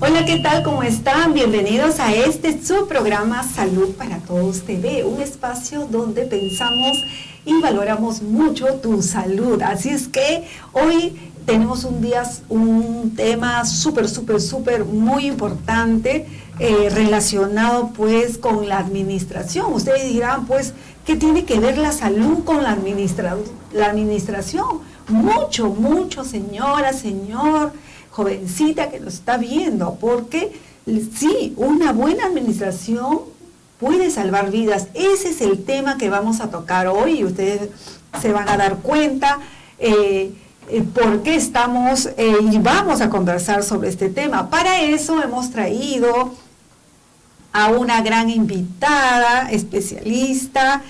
Hola, ¿qué tal? ¿Cómo están? Bienvenidos a su programa Salud para Todos TV, un espacio donde pensamos y valoramos mucho tu salud. Así es que hoy tenemos un tema súper muy importante relacionado pues con la administración. Ustedes dirán pues, ¿qué tiene que ver la salud con la administración? Mucho, señora, señor, jovencita que nos está viendo, porque sí, una buena administración puede salvar vidas. Ese es el tema que vamos a tocar hoy y ustedes se van a dar cuenta por qué estamos y vamos a conversar sobre este tema. Para eso hemos traído a una gran invitada, especialista.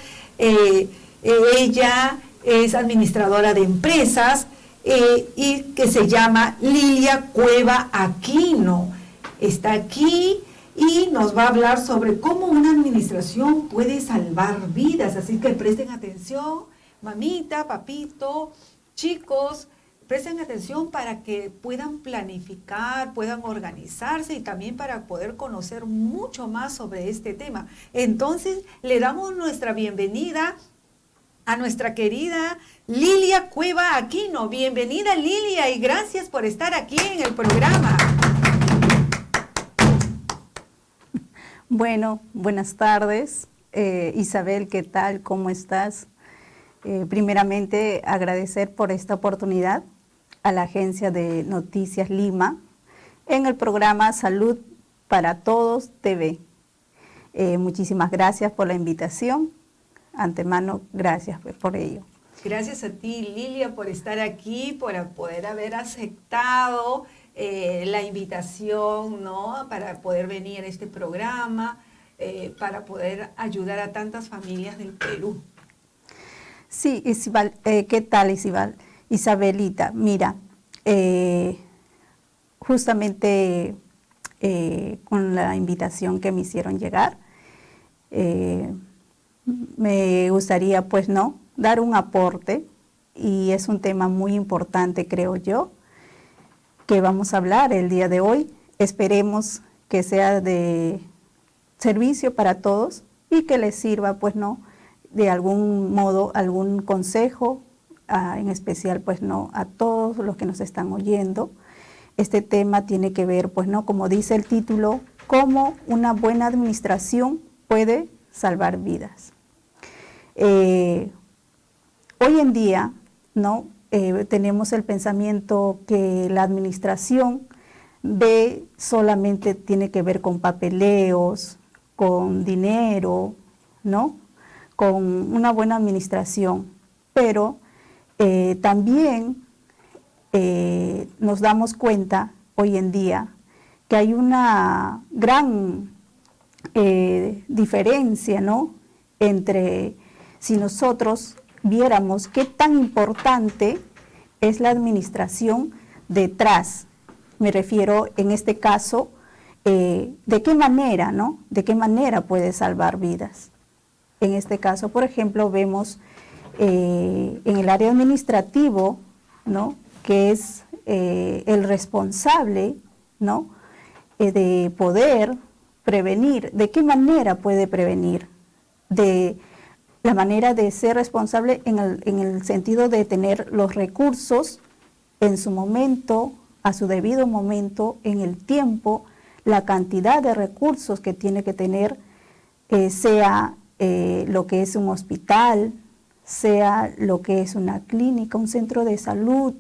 Ella es administradora de empresas y que se llama Lilia Cueva Aquino. Está aquí y nos va a hablar sobre cómo una administración puede salvar vidas. Así que presten atención, mamita, papito, chicos, presten atención para que puedan planificar, puedan organizarse y también para poder conocer mucho más sobre este tema. Entonces, le damos nuestra bienvenida a nuestra querida Lilia Cueva Aquino. Bienvenida, Lilia, y gracias por estar aquí en el programa. Bueno, buenas tardes. Isabel, ¿qué tal? ¿Cómo estás? Primeramente, agradecer por esta oportunidad a la Agencia de Noticias Lima en el programa Salud para Todos TV. Muchísimas gracias por la invitación. Antemano, gracias por ello. Gracias a ti, Lilia, por estar aquí, por poder haber aceptado la invitación, ¿no? Para poder venir a este programa, para poder ayudar a tantas familias del Perú. Sí, Isabel, ¿qué tal, Isabelita? Mira, justamente con la invitación que me hicieron llegar, me gustaría, pues, dar un aporte, y es un tema muy importante, creo yo, que vamos a hablar el día de hoy. Esperemos que sea de servicio para todos y que les sirva, pues, de algún modo, algún consejo, en especial, pues, a todos los que nos están oyendo. Este tema tiene que ver, pues, como dice el título, cómo una buena administración puede salvar vidas. Hoy en día, tenemos el pensamiento que la administración solamente tiene que ver con papeleos, con dinero, con una buena administración, pero también nos damos cuenta hoy en día que hay una gran diferencia, entre si nosotros viéramos qué tan importante es la administración detrás. Me refiero en este caso, de qué manera, de qué manera puede salvar vidas. En este caso, por ejemplo, vemos en el área administrativo, que es el responsable, de poder prevenir. ¿De qué manera puede prevenir? De la manera de ser responsable en el sentido de tener los recursos en su momento, a su debido momento, en el tiempo, la cantidad de recursos que tiene que tener, sea lo que es un hospital, sea lo que es una clínica, un centro de salud,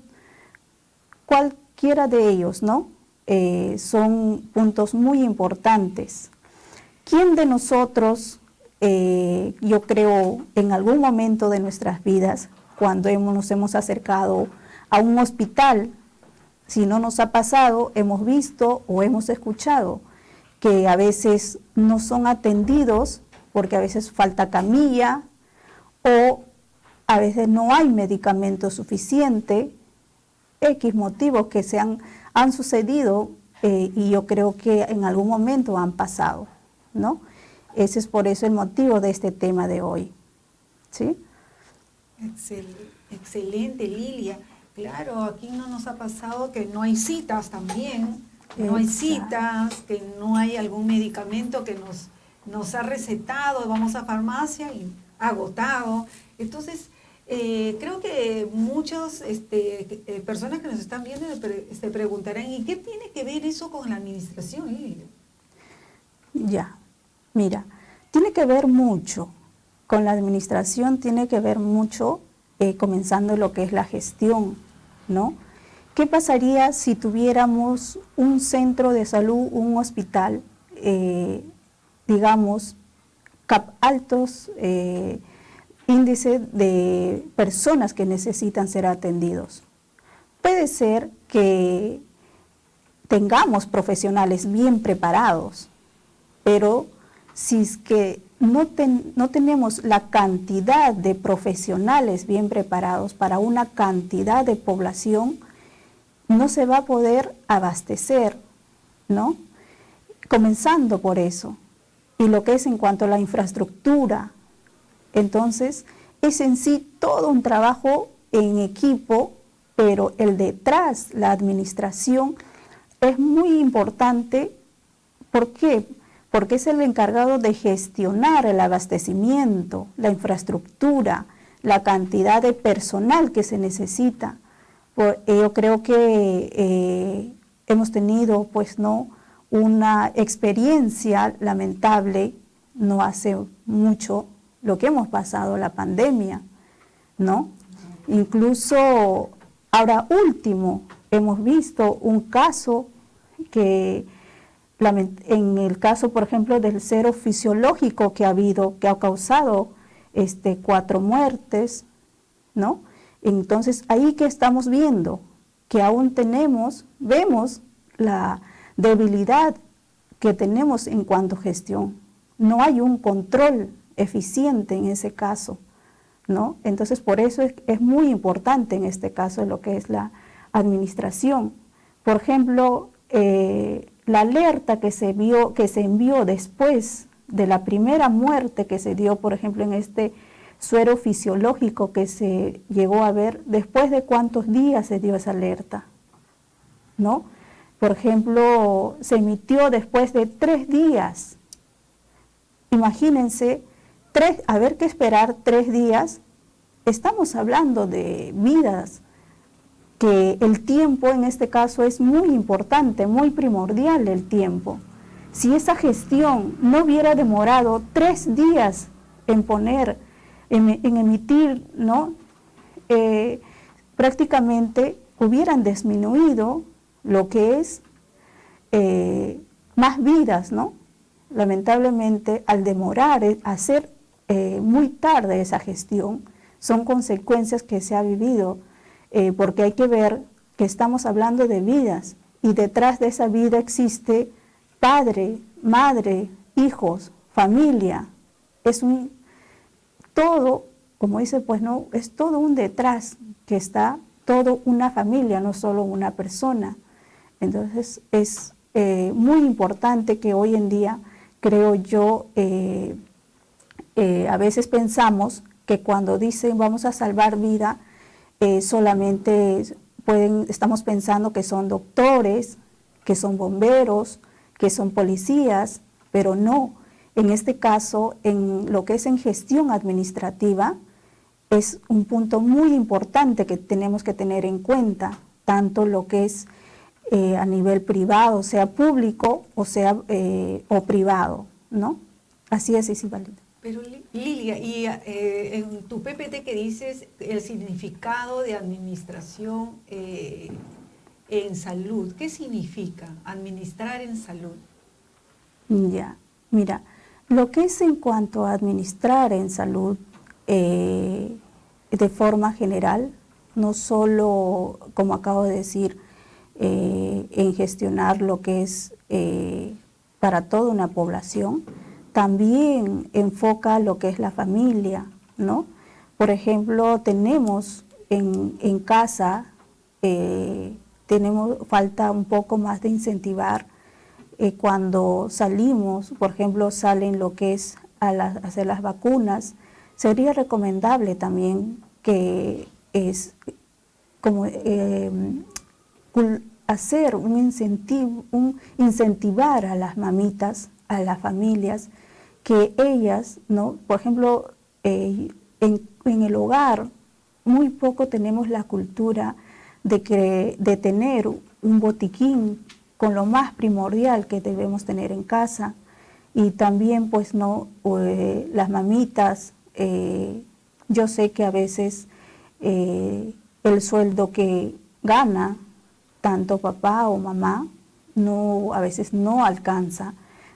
cualquiera de ellos, son puntos muy importantes. ¿Quién de nosotros, yo creo, en algún momento de nuestras vidas, cuando nos hemos acercado a un hospital, si no nos ha pasado, hemos visto o hemos escuchado que a veces no son atendidos porque a veces falta camilla o a veces no hay medicamento suficiente, X motivos que han sucedido y yo creo que en algún momento han pasado, Ese es por eso el motivo de este tema de hoy, ¿sí? Excelente, Lilia. Claro, aquí no nos ha pasado que no hay citas también, que no hay citas, que no hay algún medicamento que nos ha recetado, vamos a farmacia y agotado. Entonces, creo que muchas personas que nos están viendo se preguntarán, ¿y qué tiene que ver eso con la administración, Lilia? Ya, mira, tiene que ver mucho con la administración, tiene que ver mucho comenzando lo que es la gestión, ¿no? ¿Qué pasaría si tuviéramos un centro de salud, un hospital, digamos, altos índices de personas que necesitan ser atendidos? Puede ser que tengamos profesionales bien preparados, pero si es que no tenemos la cantidad de profesionales bien preparados para una cantidad de población, no se va a poder abastecer, ¿no? Comenzando por eso. Y lo que es en cuanto a la infraestructura, entonces es en sí todo un trabajo en equipo, pero el detrás, la administración, es muy importante. ¿Por qué? Porque es el encargado de gestionar el abastecimiento, la infraestructura, la cantidad de personal que se necesita. Yo creo que hemos tenido, pues, ¿no?, una experiencia lamentable, no hace mucho, lo que hemos pasado, la pandemia, ¿no? Incluso ahora último hemos visto un caso que, en el caso, por ejemplo, del sero fisiológico que ha habido, que ha causado 4 muertes, ¿no? Entonces, ahí que estamos viendo que aún vemos la debilidad que tenemos en cuanto a gestión. No hay un control eficiente en ese caso, ¿no? Entonces, por eso es muy importante en este caso lo que es la administración. Por ejemplo, la alerta que se envió después de la primera muerte que se dio, por ejemplo, en este suero fisiológico que se llegó a ver, ¿después de cuántos días se dio esa alerta? ¿No? Por ejemplo, se emitió después de 3 días. Imagínense, haber que esperar 3 días, estamos hablando de vidas, que el tiempo en este caso es muy importante, muy primordial el tiempo. Si esa gestión no hubiera demorado 3 días en emitir, ¿no? Prácticamente hubieran disminuido lo que es más vidas, ¿no? Lamentablemente, al demorar, hacer muy tarde esa gestión, son consecuencias que se ha vivido, porque hay que ver que estamos hablando de vidas, y detrás de esa vida existe padre, madre, hijos, familia. Es todo, como dice, pues no, es todo un detrás, que está todo una familia, no solo una persona. Entonces es muy importante que hoy en día, creo yo, a veces pensamos que cuando dicen vamos a salvar vida, solamente estamos pensando que son doctores, que son bomberos, que son policías, pero no. En este caso, en lo que es en gestión administrativa, es un punto muy importante que tenemos que tener en cuenta, tanto lo que es a nivel privado, sea público o sea o privado, ¿no? Así es, Isabel. Pero Lilia, y en tu PPT que dices el significado de administración en salud, ¿qué significa administrar en salud? Ya, mira, lo que es en cuanto a administrar en salud, de forma general, no solo, como acabo de decir, en gestionar lo que es para toda una población, también enfoca lo que es la familia, ¿no? Por ejemplo, tenemos en casa, falta un poco más de incentivar cuando salimos, por ejemplo, salen lo que es hacer las vacunas. Sería recomendable también que es como hacer incentivar a las mamitas, a las familias, que ellas, ¿no? Por ejemplo, en el hogar muy poco tenemos la cultura de tener un botiquín con lo más primordial que debemos tener en casa. Y también, pues, no, las mamitas, yo sé que a veces el sueldo que gana tanto papá o mamá a veces no alcanza,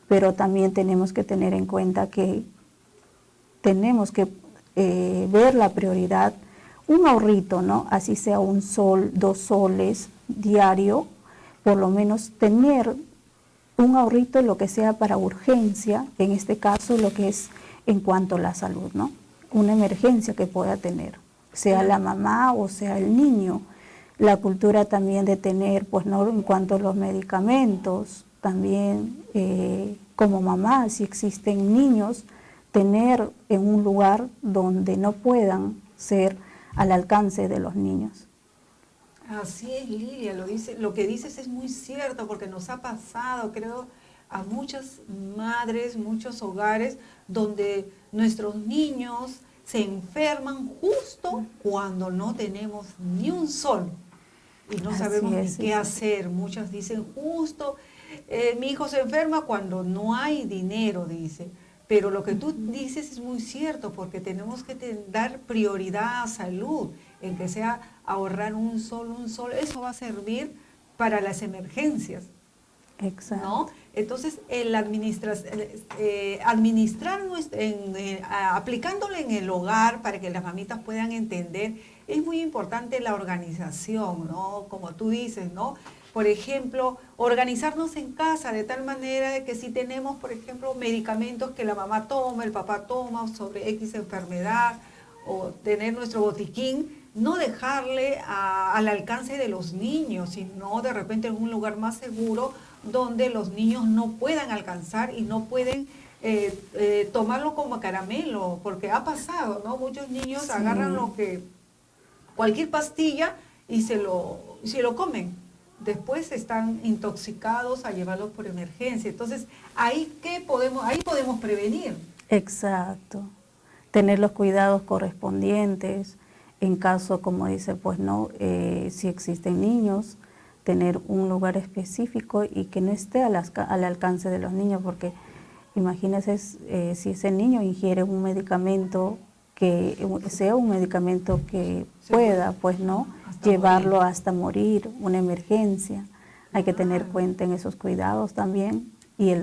pero también tenemos que tener en cuenta que tenemos que ver la prioridad, un ahorrito, ¿no? Así sea 1 sol, 2 soles diario, por lo menos tener un ahorrito, lo que sea para urgencia, en este caso lo que es en cuanto a la salud, ¿no? Una emergencia que pueda tener, sea la mamá o sea el niño. La cultura también de tener, pues, ¿no? En cuanto a los medicamentos, también como mamá, si existen niños, tener en un lugar donde no puedan ser al alcance de los niños. Así es, Lilia, lo que dices es muy cierto, porque nos ha pasado, creo, a muchas madres, muchos hogares, donde nuestros niños se enferman justo cuando no tenemos ni un sol y no sabemos ni qué hacer. Muchas dicen justo, mi hijo se enferma cuando no hay dinero, dice. Pero lo que tú dices es muy cierto, porque tenemos que dar prioridad a salud, en que sea ahorrar un sol, eso va a servir para las emergencias. Exacto. ¿No? Entonces, aplicándolo en el hogar para que las mamitas puedan entender, es muy importante la organización, ¿no? Como tú dices, ¿no? Por ejemplo, organizarnos en casa de tal manera de que si tenemos, por ejemplo, medicamentos que la mamá toma, el papá toma sobre X enfermedad, o tener nuestro botiquín, no dejarle al alcance de los niños, sino de repente en un lugar más seguro donde los niños no puedan alcanzar y no pueden tomarlo como caramelo, porque ha pasado, ¿no? Muchos niños agarran cualquier pastilla y se lo comen. Después están intoxicados a llevarlos por emergencia. Entonces, ahí podemos prevenir. Exacto. Tener los cuidados correspondientes. En caso, como dice, pues no, si existen niños, tener un lugar específico y que no esté al alcance de los niños, porque imagínense si ese niño ingiere un medicamento que sea un medicamento que pueda, pues no, llevarlo hasta morir, una emergencia. Hay que tener cuenta en esos cuidados también y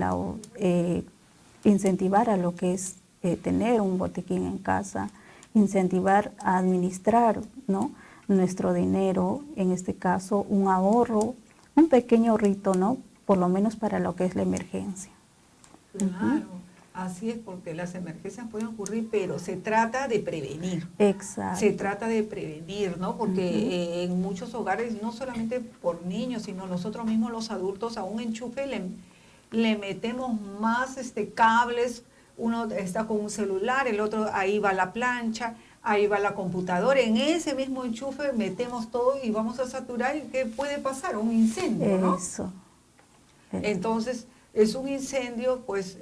incentivar a lo que es tener un botiquín en casa, incentivar a administrar, ¿no?, nuestro dinero, en este caso un ahorro, un pequeño ahorrito, ¿no?, por lo menos para lo que es la emergencia. Claro, así es, porque las emergencias pueden ocurrir, pero se trata de prevenir. Exacto. Se trata de prevenir, ¿no? Porque en muchos hogares, no solamente por niños, sino nosotros mismos los adultos, a un enchufe le metemos más cables. Uno está con un celular, el otro ahí va la plancha, ahí va la computadora, en ese mismo enchufe metemos todo y vamos a saturar. ¿Y qué puede pasar? Un incendio, ¿no? Eso. Entonces, es un incendio, pues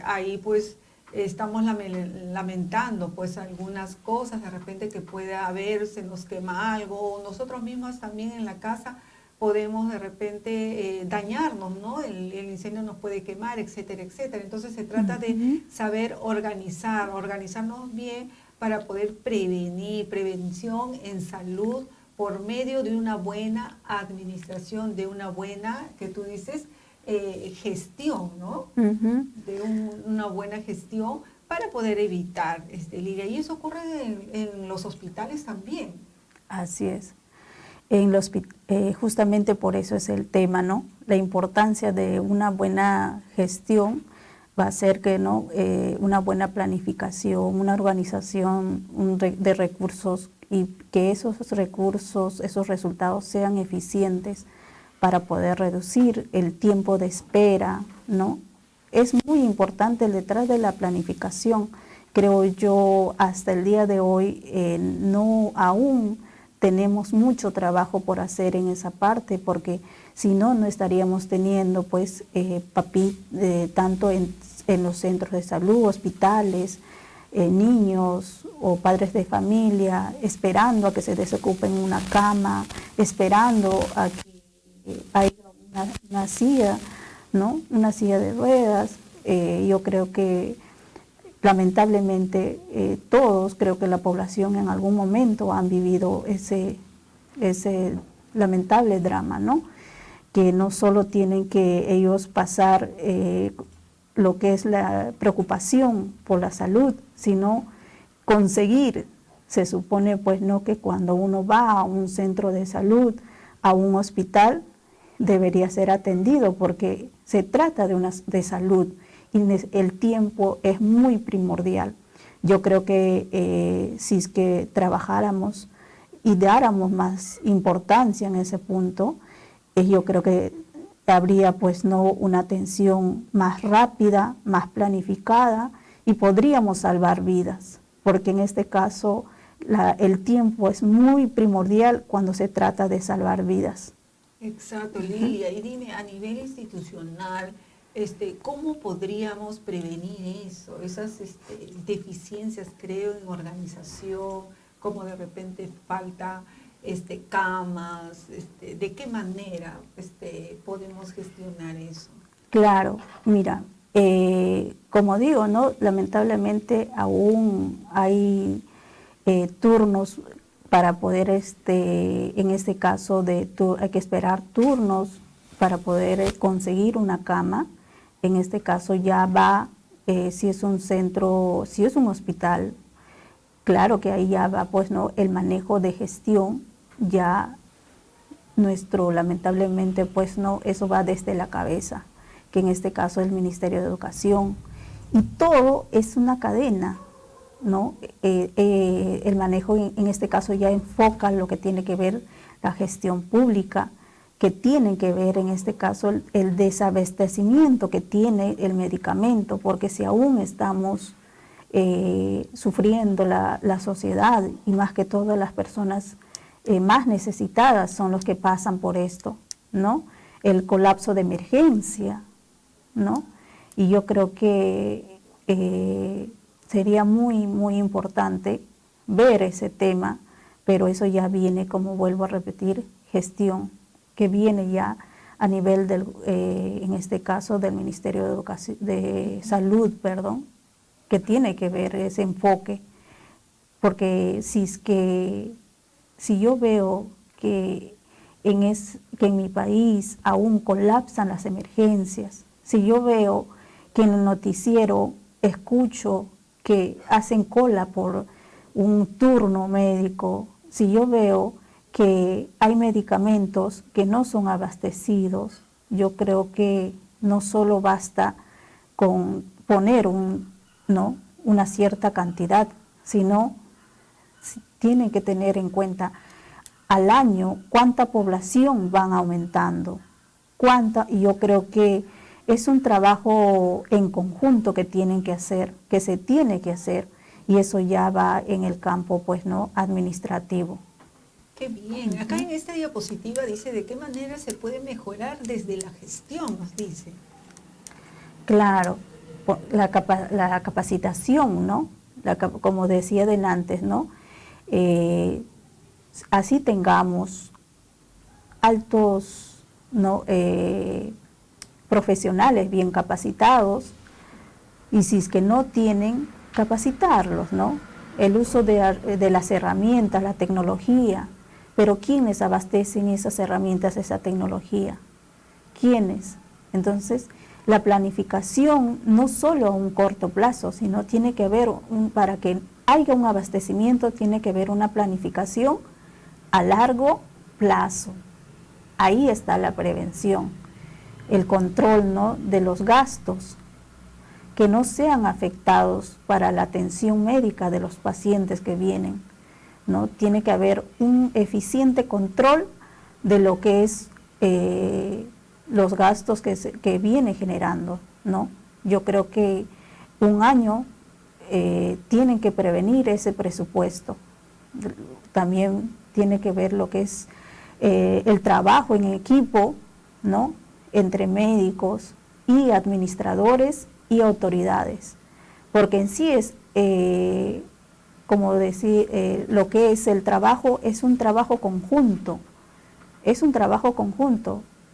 ahí pues estamos lamentando pues algunas cosas, de repente que puede haber, se nos quema algo, nosotros mismos también en la casa podemos de repente dañarnos, ¿no? El incendio nos puede quemar, etcétera, etcétera. Entonces se trata de saber organizarnos bien para poder prevención en salud por medio de una buena administración, de una buena, que tú dices, gestión, ¿no? De una buena gestión para poder evitar, Lidia. Y eso ocurre en los hospitales también. Así es. Justamente por eso es el tema, ¿no? La importancia de una buena gestión va a ser que, ¿no?, una buena planificación, una organización de recursos, y que esos recursos, esos resultados sean eficientes para poder reducir el tiempo de espera, ¿no? Es muy importante el detrás de la planificación. Creo yo, hasta el día de hoy, no aún tenemos mucho trabajo por hacer en esa parte, porque si no, no estaríamos teniendo pues tanto en los centros de salud, hospitales, niños o padres de familia esperando a que se desocupen una cama, esperando a que haya una silla, ¿no? Una silla de ruedas. Yo creo que lamentablemente todos, creo que la población en algún momento han vivido ese lamentable drama, ¿no? Que no solo tienen que ellos pasar lo que es la preocupación por la salud, sino conseguir, se supone pues no, que cuando uno va a un centro de salud, a un hospital, debería ser atendido porque se trata de salud y el tiempo es muy primordial. Yo creo que si es que trabajáramos y dáramos más importancia en ese punto, yo creo que habría pues no una atención más rápida, más planificada y podríamos salvar vidas, porque en este caso el tiempo es muy primordial cuando se trata de salvar vidas. Exacto, Lilia. Y dime, a nivel institucional, ¿cómo podríamos prevenir eso? Esas deficiencias, creo, en organización, como de repente falta camas, ¿de qué manera podemos gestionar eso? Claro, mira, como digo, ¿no? Lamentablemente aún hay turnos para poder, en este caso hay que esperar turnos para poder conseguir una cama. En este caso ya va, si es un centro, si es un hospital, claro que ahí ya va pues no el manejo de gestión, ya lamentablemente pues no, eso va desde la cabeza, que en este caso es el Ministerio de Educación, y todo es una cadena, ¿no? El manejo en este caso ya enfoca lo que tiene que ver la gestión pública, que tiene que ver en este caso el desabastecimiento que tiene el medicamento, porque si aún estamos sufriendo la sociedad y más que todo las personas más necesitadas son los que pasan por esto, ¿no? El colapso de emergencia, ¿no? Y yo creo que sería muy, muy importante ver ese tema, pero eso ya viene, como vuelvo a repetir, gestión, que viene ya a nivel en este caso, del Ministerio de Educación, de Salud, perdón, que tiene que ver ese enfoque, porque si yo veo que en mi país aún colapsan las emergencias, si yo veo que en el noticiero escucho que hacen cola por un turno médico, si yo veo que hay medicamentos que no son abastecidos, yo creo que no solo basta con poner una cierta cantidad, sino tienen que tener en cuenta al año cuánta población van aumentando, y yo creo que es un trabajo en conjunto que tienen que hacer, que se tiene que hacer, y eso ya va en el campo pues no administrativo. Qué bien. Acá en esta diapositiva dice de qué manera se puede mejorar desde la gestión, nos dice. Claro, la capacitación, ¿no? Como decía antes, ¿no? Así tengamos altos, ¿no? Profesionales bien capacitados, y si es que no tienen, capacitarlos, ¿no? El uso de las herramientas, la tecnología, pero ¿quiénes abastecen esas herramientas, esa tecnología? ¿Quiénes? Entonces, la planificación no solo a un corto plazo, sino tiene que haber, para que haya un abastecimiento, tiene que haber una planificación a largo plazo. Ahí está la prevención, el control, ¿no? de los gastos, que no sean afectados para la atención médica de los pacientes que vienen, ¿no? Tiene que haber un eficiente control de lo que es los gastos que viene generando, ¿no? Yo creo que un año tienen que prevenir ese presupuesto. También tiene que ver lo que es el trabajo en equipo, ¿no? Entre médicos y administradores y autoridades, porque en sí es, como decir, lo que es el trabajo es un trabajo conjunto,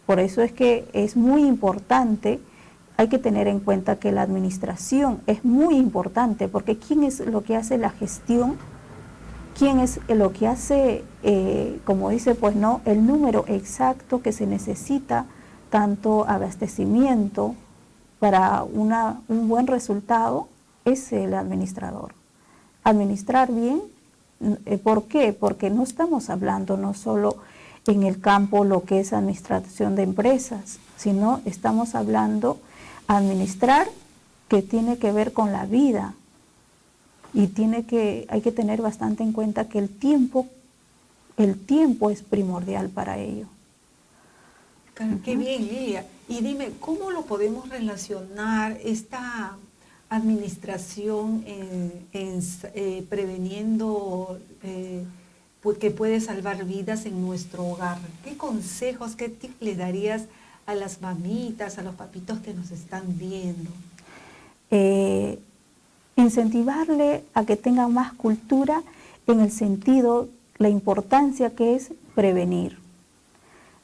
por eso es que es muy importante. Hay que tener en cuenta que la administración es muy importante, porque ¿quién es lo que hace la gestión? ¿Quién es lo que hace, como dice, pues no, el número exacto que se necesita, tanto abastecimiento para un buen resultado? Es el administrador. Administrar bien, ¿por qué? Porque no estamos hablando no solo en el campo lo que es administración de empresas, sino estamos hablando administrar que tiene que ver con la vida, y hay que tener bastante en cuenta que el tiempo es primordial para ello. Qué bien, Lilia. Y dime, ¿cómo lo podemos relacionar esta administración preveniendo que puede salvar vidas en nuestro hogar? ¿Qué consejos, qué tips le darías a las mamitas, a los papitos que nos están viendo? Incentivarle a que tengan más cultura en el sentido, la importancia que es prevenir.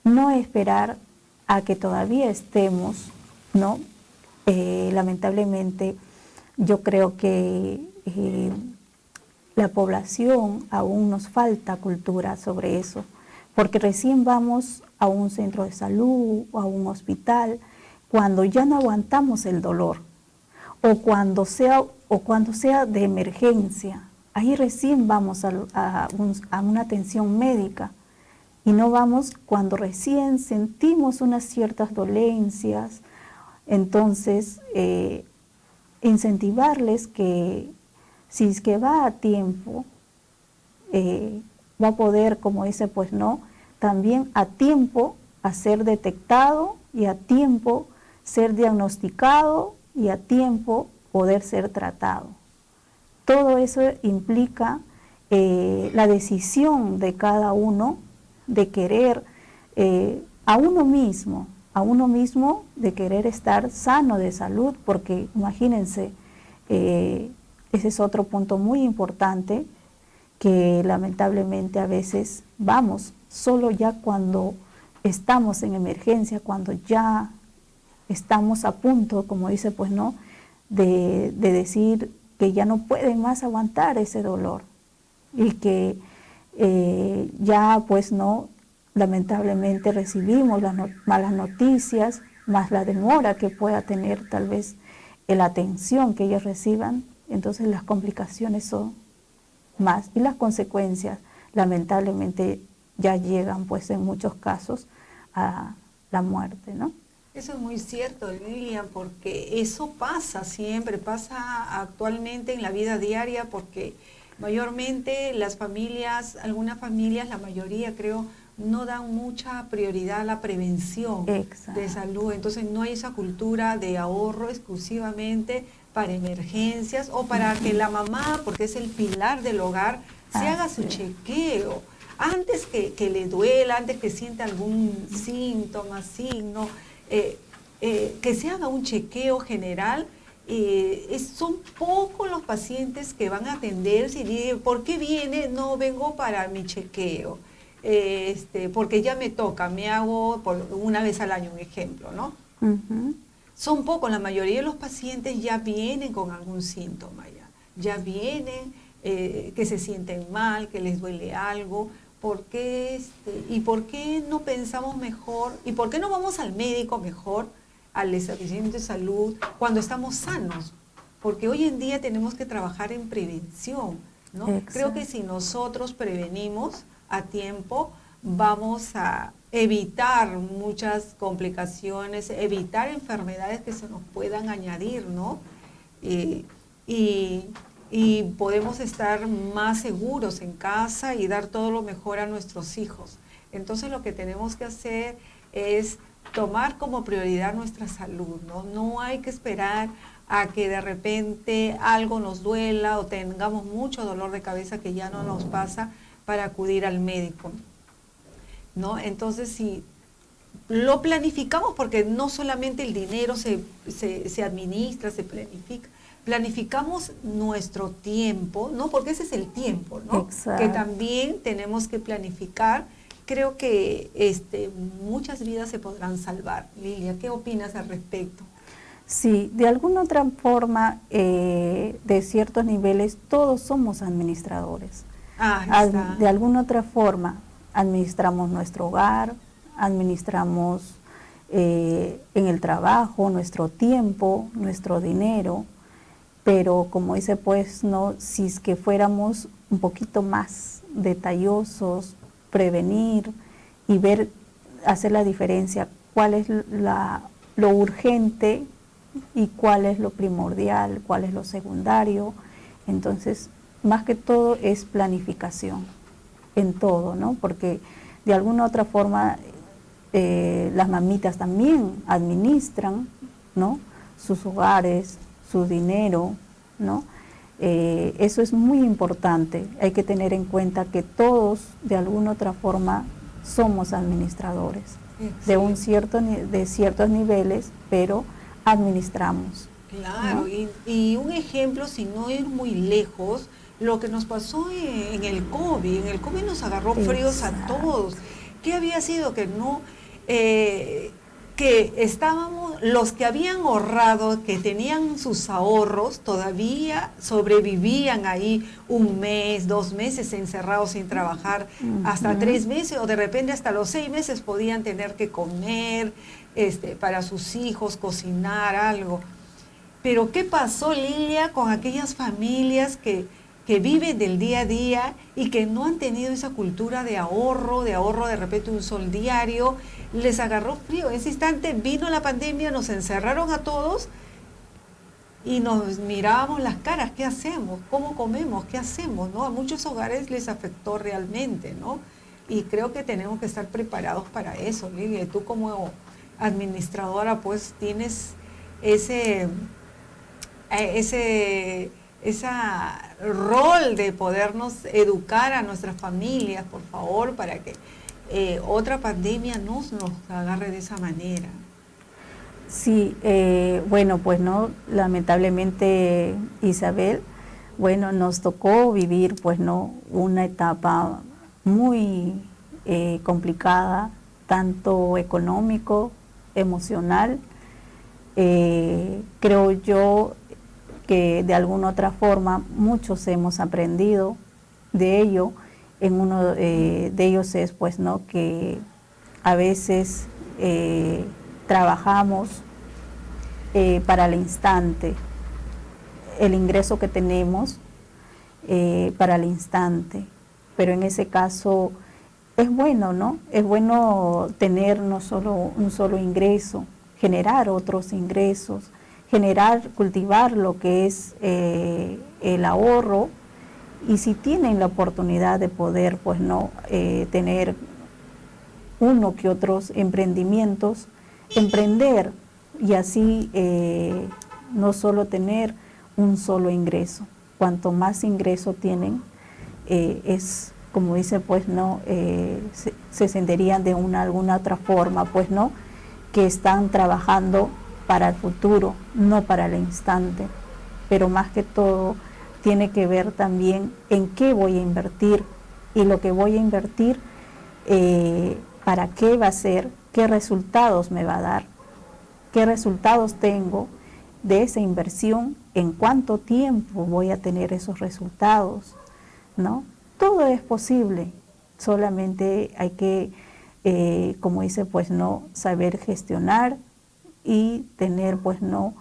No esperar a que todavía estemos, ¿no? Lamentablemente, yo creo que la población aún nos falta cultura sobre eso, porque recién vamos a un centro de salud o a un hospital cuando ya no aguantamos el dolor, o cuando sea de emergencia. Ahí recién vamos a una atención médica, y no vamos cuando recién sentimos unas ciertas dolencias. Entonces, incentivarles que si es que va a tiempo, va a poder, como dice, pues no, también a tiempo a ser detectado, y a tiempo ser diagnosticado, y a tiempo poder ser tratado. Todo eso implica la decisión de cada uno de querer a uno mismo de querer estar sano de salud, porque imagínense, ese es otro punto muy importante, que lamentablemente a veces vamos solo ya cuando estamos en emergencia, cuando ya estamos a punto, como dice, pues no, de decir que ya no pueden más aguantar ese dolor, y que ya pues no, lamentablemente recibimos las malas noticias, más la demora que pueda tener tal vez la atención que ellos reciban. Entonces las complicaciones son más, y las consecuencias lamentablemente ya llegan pues en muchos casos a la muerte, ¿no? Eso es muy cierto, Lilian, porque eso pasa siempre, pasa actualmente en la vida diaria, porque mayormente las familias, algunas familias, la mayoría creo, no dan mucha prioridad a la prevención de salud. Entonces no hay esa cultura de ahorro exclusivamente para emergencias, o para que la mamá, porque es el pilar del hogar, se haga su chequeo. Antes que le duela, antes que sienta algún síntoma, signo, que se haga un chequeo general. Son pocos los pacientes que van a atenderse y dicen, ¿por qué viene? No, vengo para mi chequeo, porque ya me toca, me hago una vez al año, un ejemplo, ¿no? Son pocos, la mayoría de los pacientes ya vienen con algún síntoma, ya vienen que se sienten mal, que les duele algo. ¿Y por qué no pensamos mejor? ¿Y por qué no vamos al médico mejor, al establecimiento de salud, cuando estamos sanos? Porque hoy en día tenemos que trabajar en prevención, ¿no? Creo que si nosotros prevenimos a tiempo, vamos a evitar muchas complicaciones, evitar enfermedades que se nos puedan añadir, ¿no? Y podemos estar más seguros en casa y dar todo lo mejor a nuestros hijos. Entonces lo que tenemos que hacer es tomar como prioridad nuestra salud, ¿no? No hay que esperar a que de repente algo nos duela o tengamos mucho dolor de cabeza, que ya no nos pasa, para acudir al médico, ¿no? Entonces, si lo planificamos, porque no solamente el dinero se administra, se planifica, planificamos nuestro tiempo, ¿no? Porque ese es el tiempo, ¿no? Exacto. Que también tenemos que planificar. Creo que muchas vidas se podrán salvar. Lilia, ¿qué opinas al respecto? Sí, de alguna otra forma, de ciertos niveles, todos somos administradores. De alguna otra forma, administramos nuestro hogar, administramos en el trabajo, nuestro tiempo, nuestro dinero, pero como dice, pues, no, si es que fuéramos un poquito más detallosos, prevenir y ver, hacer la diferencia, cuál es lo urgente y cuál es lo primordial, cuál es lo secundario. Entonces, más que todo es planificación en todo, ¿no? Porque de alguna otra forma las mamitas también administran, ¿no? Sus hogares, su dinero, ¿no? Eso es muy importante. Hay que tener en cuenta que todos de alguna otra forma somos administradores, sí, de ciertos niveles, pero administramos. Claro, ¿no? y un ejemplo, sin no ir muy lejos, lo que nos pasó en el COVID. En el COVID nos agarró fríos a todos. ¿Qué había sido? Que no, que estábamos, los que habían ahorrado, que tenían sus ahorros, todavía sobrevivían ahí 1 mes, 2 meses encerrados sin trabajar, hasta 3 meses, o de repente hasta los 6 meses podían tener que comer para sus hijos, cocinar algo. Pero ¿qué pasó, Lilia, con aquellas familias que viven del día a día y que no han tenido esa cultura de ahorro de repente un sol diario? Les agarró frío. En ese instante vino la pandemia, nos encerraron a todos y nos mirábamos las caras. ¿Qué hacemos? ¿Cómo comemos? ¿Qué hacemos? ¿No? A muchos hogares les afectó realmente, ¿no? Y creo que tenemos que estar preparados para eso, Lilia. Y tú como administradora, pues tienes ese rol de podernos educar a nuestras familias, por favor, para que otra pandemia no nos agarre de esa manera. Sí, bueno, pues no, lamentablemente, Isabel, bueno, nos tocó vivir, pues no, una etapa muy complicada, tanto económico, emocional. Creo yo que de alguna otra forma muchos hemos aprendido de ello. En uno de ellos es, pues, ¿no?, que a veces trabajamos para el instante, el ingreso que tenemos para el instante, pero en ese caso es bueno, ¿no? Es bueno tener no solo un solo ingreso, generar otros ingresos, cultivar lo que es el ahorro, y si tienen la oportunidad de poder, pues no, tener uno que otros emprendimientos, emprender, y así no solo tener un solo ingreso. Cuanto más ingreso tienen, es, como dice, pues no, se sentirían de alguna otra forma, pues no, que están trabajando para el futuro, no para el instante. Pero más que todo tiene que ver también en qué voy a invertir, y lo que voy a invertir, para qué va a ser, qué resultados me va a dar, qué resultados tengo de esa inversión, en cuánto tiempo voy a tener esos resultados, ¿no? Todo es posible, solamente hay que, como dice, pues no, saber gestionar y tener, pues no,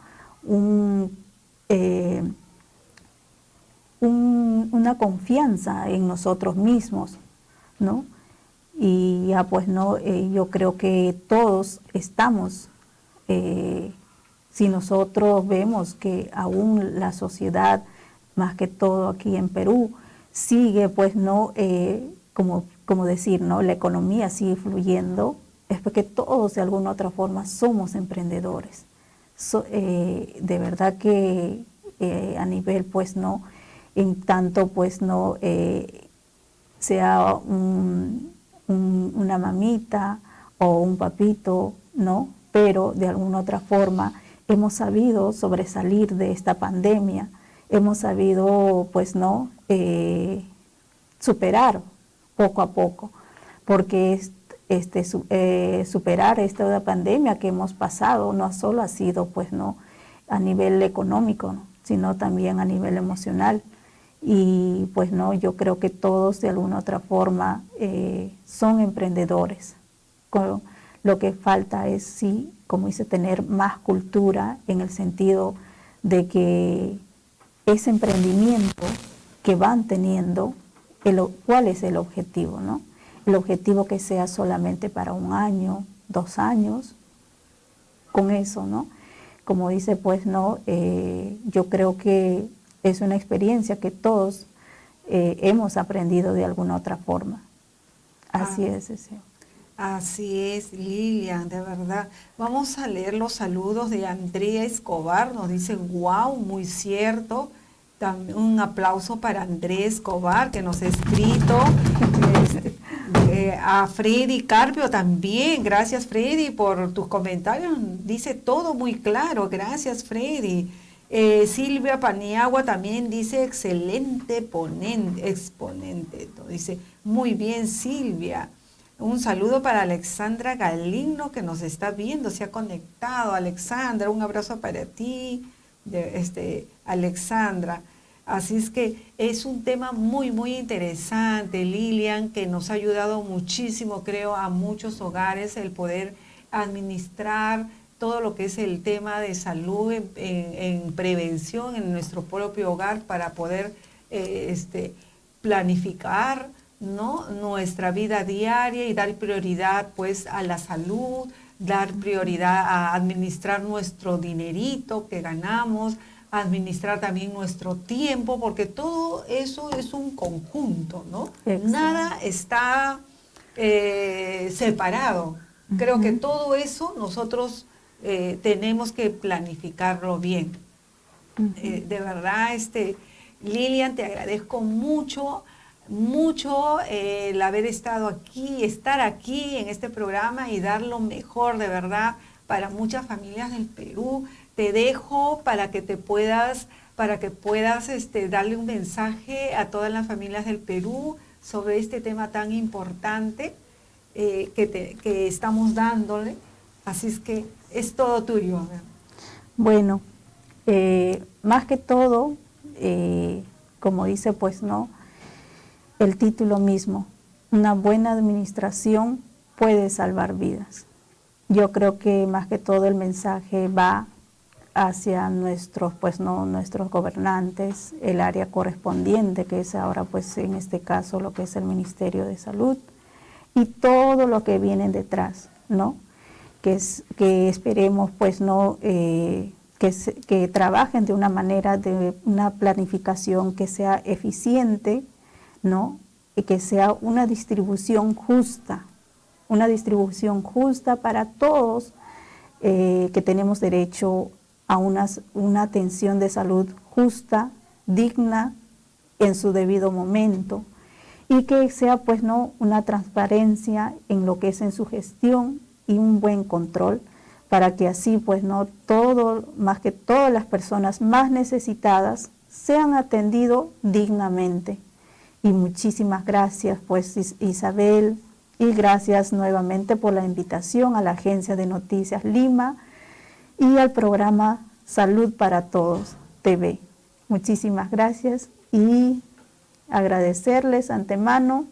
una confianza en nosotros mismos, ¿no? Y ya, pues no, yo creo que todos estamos, si nosotros vemos que aún la sociedad, más que todo aquí en Perú, sigue, pues no, como decir, ¿no?, la economía sigue fluyendo, es porque todos de alguna otra forma somos emprendedores. De verdad que a nivel, pues no, en tanto, pues no, sea una mamita o un papito, ¿no? Pero de alguna otra forma hemos sabido sobresalir de esta pandemia, hemos sabido, pues, ¿no? Superar poco a poco, porque superar esta pandemia que hemos pasado no solo ha sido, pues, ¿no? A nivel económico, ¿no? Sino también a nivel emocional. Y pues no, yo creo que todos de alguna otra forma son emprendedores. Lo que falta es, sí, como dice, tener más cultura en el sentido de que ese emprendimiento que van teniendo, ¿cuál es el objetivo, no? El objetivo que sea solamente para 1 año, 2 años, con eso, ¿no? Como dice, pues no, yo creo que es una experiencia que todos hemos aprendido de alguna otra forma. Así es, Ceci. Así es, Lilian, de verdad. Vamos a leer los saludos de Andrea Escobar. Nos dice, wow, muy cierto. También un aplauso para Andrés Escobar, que nos ha escrito. A Freddy Carpio también. Gracias, Freddy, por tus comentarios. Dice todo muy claro. Gracias, Freddy. Silvia Paniagua también dice, excelente exponente. Dice, muy bien, Silvia. Un saludo para Alexandra Galino, que nos está viendo, se ha conectado. Alexandra, un abrazo para ti, Alexandra. Así es que es un tema muy, muy interesante, Lilian, que nos ha ayudado muchísimo, creo, a muchos hogares el poder administrar todo lo que es el tema de salud en prevención en nuestro propio hogar para poder planificar, ¿no?, nuestra vida diaria y dar prioridad pues a la salud, dar prioridad a administrar nuestro dinerito que ganamos, administrar también nuestro tiempo, porque todo eso es un conjunto, ¿no? Exacto. Nada está separado. Creo que todo eso nosotros tenemos que planificarlo bien. De verdad, Lilian, te agradezco mucho el haber estado aquí, estar aquí en este programa y dar lo mejor, de verdad, para muchas familias del Perú. Te dejo para que puedas darle un mensaje a todas las familias del Perú sobre este tema tan importante que estamos dándole. Así es que es todo tuyo. Bueno, más que todo, como dice, pues no, el título mismo, una buena administración puede salvar vidas. Yo creo que más que todo el mensaje va hacia nuestros gobernantes, el área correspondiente, que es ahora pues en este caso lo que es el Ministerio de Salud, y todo lo que viene detrás, ¿no? Que esperemos pues no que trabajen de una manera, de una planificación que sea eficiente, ¿no? Y que sea una distribución justa para todos, que tenemos derecho a una atención de salud justa, digna, en su debido momento, y que sea pues no una transparencia en lo que es en su gestión y un buen control, para que así pues no más que todas las personas más necesitadas sean atendidos dignamente. Y muchísimas gracias pues Isabel, y gracias nuevamente por la invitación a la Agencia de Noticias Lima y al programa Salud para Todos TV. Muchísimas gracias y agradecerles antemano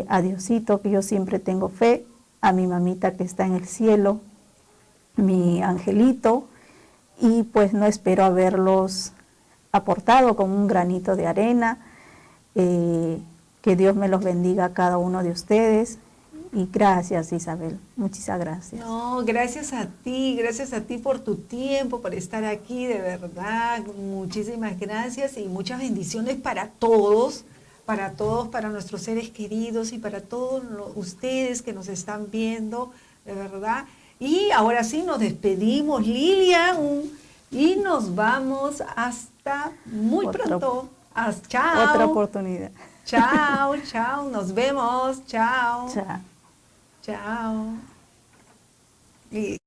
a Diosito, que yo siempre tengo fe, a mi mamita que está en el cielo, mi angelito, y pues no espero haberlos aportado con un granito de arena. Que Dios me los bendiga a cada uno de ustedes. Y gracias, Isabel, muchas gracias. No, gracias a ti por tu tiempo, por estar aquí, de verdad, muchísimas gracias y muchas bendiciones para todos, para nuestros seres queridos y para todos ustedes que nos están viendo, de verdad. Y ahora sí nos despedimos, Lilian, y nos vamos hasta muy pronto. Chao. Otra oportunidad. Chao, chao, nos vemos. Chao. Chao. Chao. Y